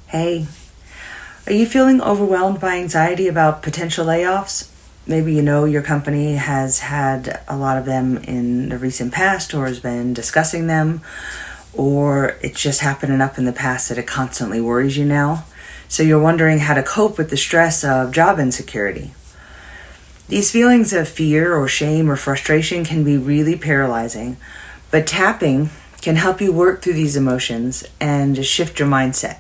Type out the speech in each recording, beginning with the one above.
Hey, are you feeling overwhelmed by anxiety about potential layoffs? Maybe you know your company has had a lot of them in the recent past or has been discussing them, or it's just happening up in the past that it constantly worries you now. So you're wondering how to cope with the stress of job insecurity. These feelings of fear or shame or frustration can be really paralyzing, but tapping can help you work through these emotions and shift your mindset.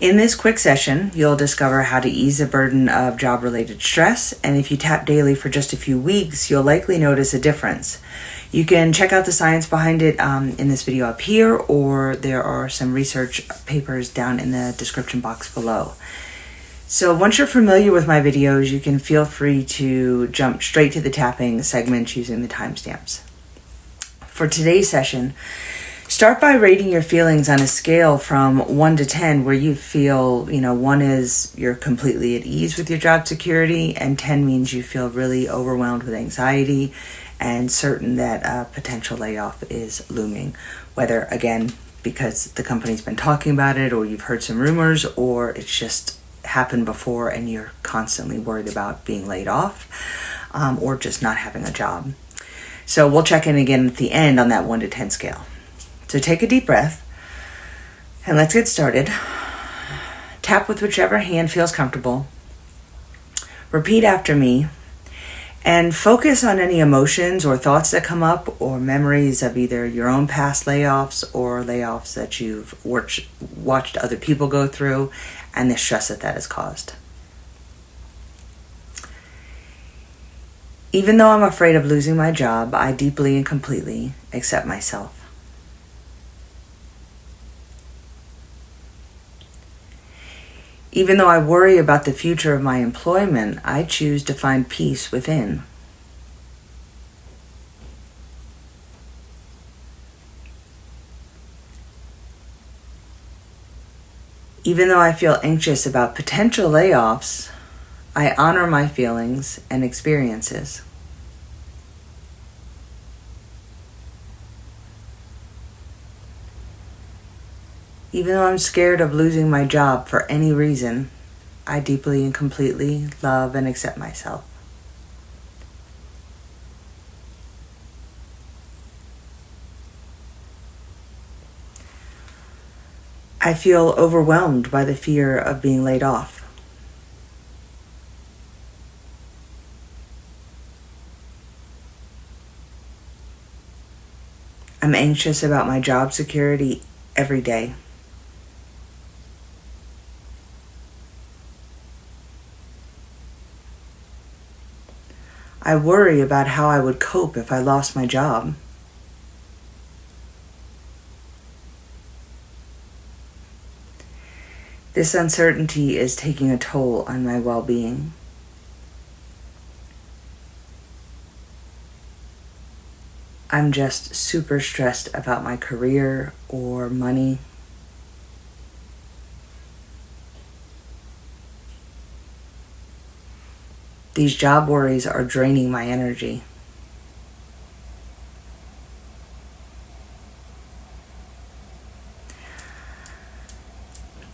In this quick session, you'll discover how to ease the burden of job-related stress, and if you tap daily for just a few weeks, you'll likely notice a difference. You can check out the science behind it in this video up here, or there are some research papers down in the description box below. So once you're familiar with my videos, you can feel free to jump straight to the tapping segment using the timestamps. For today's session, start by rating your feelings on a scale from 1 to 10, where you feel, 1 is you're completely at ease with your job security, and 10 means you feel really overwhelmed with anxiety and certain that a potential layoff is looming. Whether, again, because the company's been talking about it, or you've heard some rumors, or it's just happened before and you're constantly worried about being laid off, or just not having a job. So we'll check in again at the end on that 1 to 10 scale. So take a deep breath and let's get started. Tap with whichever hand feels comfortable. Repeat after me and focus on any emotions or thoughts that come up, or memories of either your own past layoffs or layoffs that you've watched other people go through and the stress that has caused. Even though I'm afraid of losing my job, I deeply and completely accept myself. Even though I worry about the future of my employment, I choose to find peace within. Even though I feel anxious about potential layoffs, I honor my feelings and experiences. Even though I'm scared of losing my job for any reason, I deeply and completely love and accept myself. I feel overwhelmed by the fear of being laid off. I'm anxious about my job security every day. I worry about how I would cope if I lost my job. This uncertainty is taking a toll on my well-being. I'm just super stressed about my career or money. These job worries are draining my energy.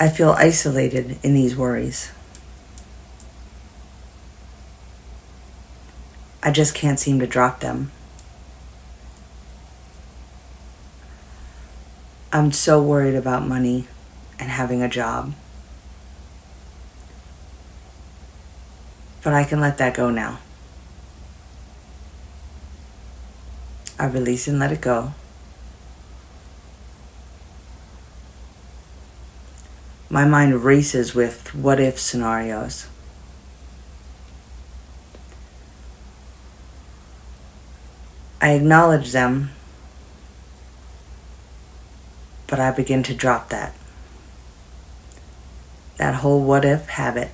I feel isolated in these worries. I just can't seem to drop them. I'm so worried about money and having a job. But I can let that go now. I release and let it go. My mind races with what-if scenarios. I acknowledge them, but I begin to drop that whole what-if habit.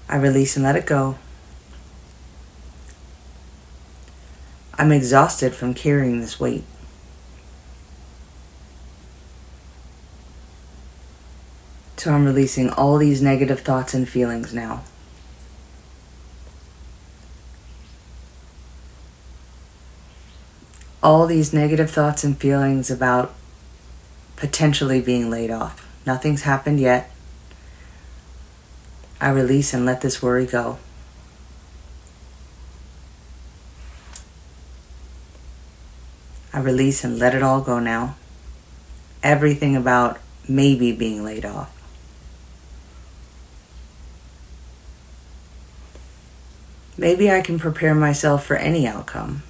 I release and let it go. I'm exhausted from carrying this weight. So I'm releasing all these negative thoughts and feelings now. All these negative thoughts and feelings about potentially being laid off. Nothing's happened yet. I release and let this worry go. I release and let it all go now. Everything about maybe being laid off. Maybe I can prepare myself for any outcome.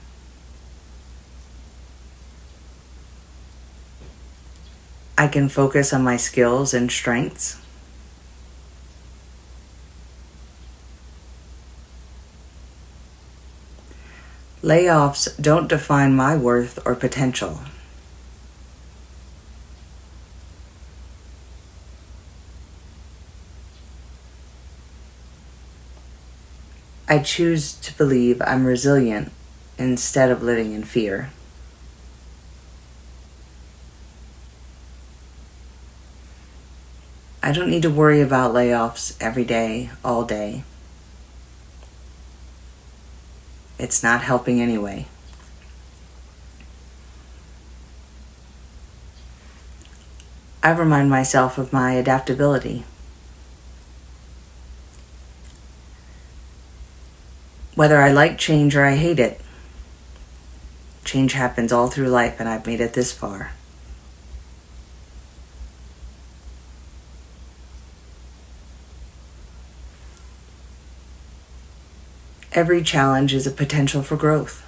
I can focus on my skills and strengths. Layoffs don't define my worth or potential. I choose to believe I'm resilient instead of living in fear. I don't need to worry about layoffs every day, all day. It's not helping anyway. I remind myself of my adaptability. Whether I like change or I hate it, change happens all through life, and I've made it this far. Every challenge is a potential for growth.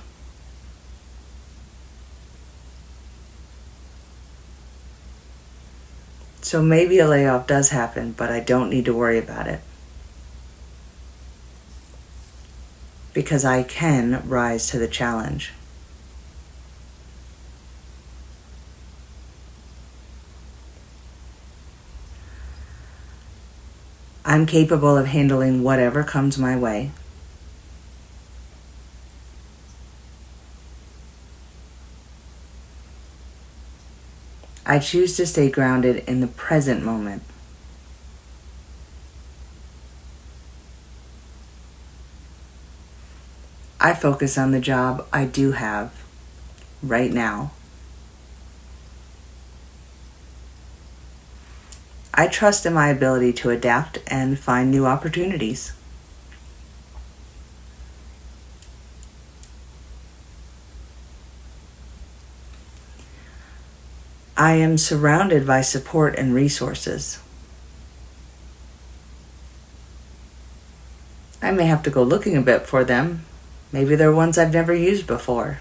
So maybe a layoff does happen, but I don't need to worry about it. Because I can rise to the challenge. I'm capable of handling whatever comes my way. I choose to stay grounded in the present moment. I focus on the job I do have right now. I trust in my ability to adapt and find new opportunities. I am surrounded by support and resources. I may have to go looking a bit for them. Maybe they're ones I've never used before.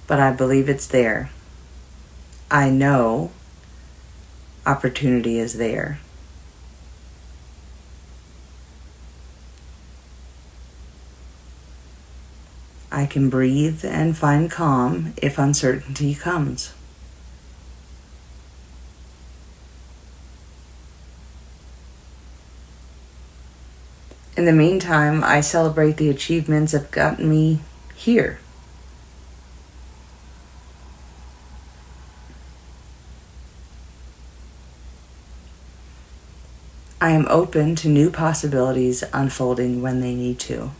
But I believe it's there. I know opportunity is there. I can breathe and find calm if uncertainty comes. In the meantime, I celebrate the achievements that have gotten me here. I am open to new possibilities unfolding when they need to.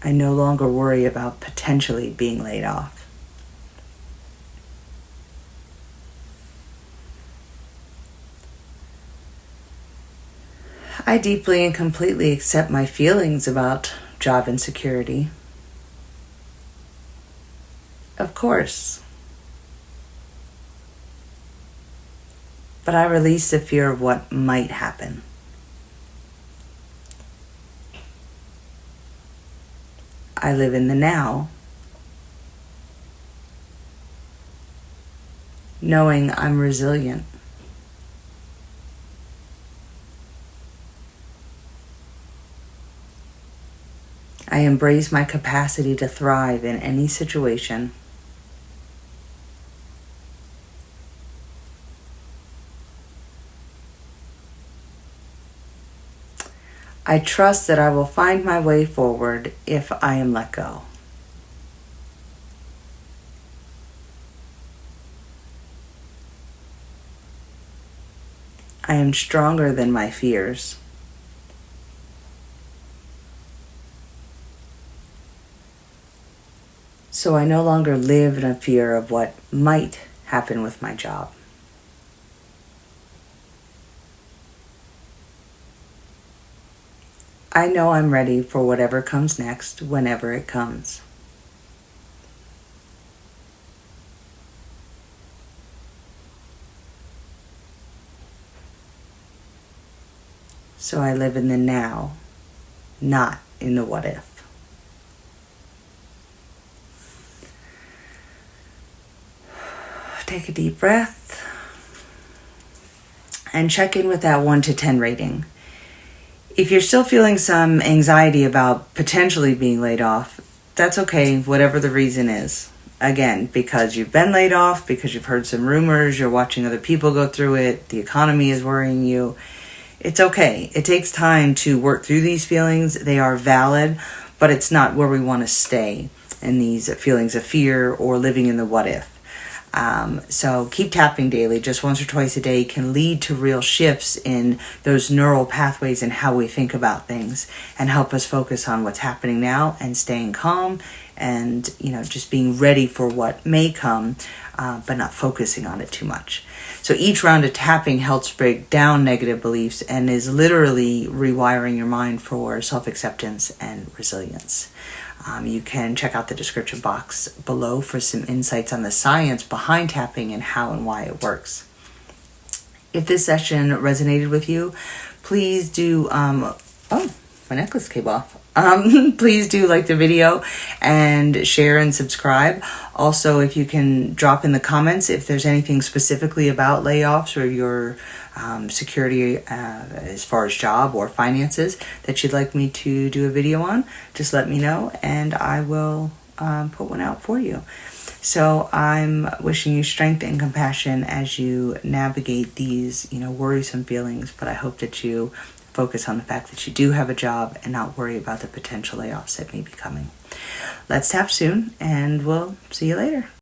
I no longer worry about potentially being laid off. I deeply and completely accept my feelings about job insecurity. Of course. But I release the fear of what might happen. I live in the now, knowing I'm resilient. I embrace my capacity to thrive in any situation. I trust that I will find my way forward if I am let go. I am stronger than my fears. So I no longer live in a fear of what might happen with my job. I know I'm ready for whatever comes next, whenever it comes. So I live in the now, not in the what if. Take a deep breath and check in with that 1 to 10 rating. If you're still feeling some anxiety about potentially being laid off, that's okay, whatever the reason is. Again, because you've been laid off, because you've heard some rumors, you're watching other people go through it, the economy is worrying you. It's okay. It takes time to work through these feelings. They are valid, but it's not where we want to stay in these feelings of fear or living in the what if. So keep tapping daily. Just once or twice a day can lead to real shifts in those neural pathways and how we think about things, and help us focus on what's happening now and staying calm and, just being ready for what may come, but not focusing on it too much. So each round of tapping helps break down negative beliefs and is literally rewiring your mind for self-acceptance and resilience. You can check out the description box below for some insights on the science behind tapping and how and why it works. If this session resonated with you, please do, my necklace came off. Please do like the video and share and subscribe. Also, if you can drop in the comments if there's anything specifically about layoffs or your security as far as job or finances that you'd like me to do a video on, just let me know and I will put one out for you. So I'm wishing you strength and compassion as you navigate these, worrisome feelings, but I hope that you focus on the fact that you do have a job and not worry about the potential layoffs that may be coming. Let's tap soon, and we'll see you later.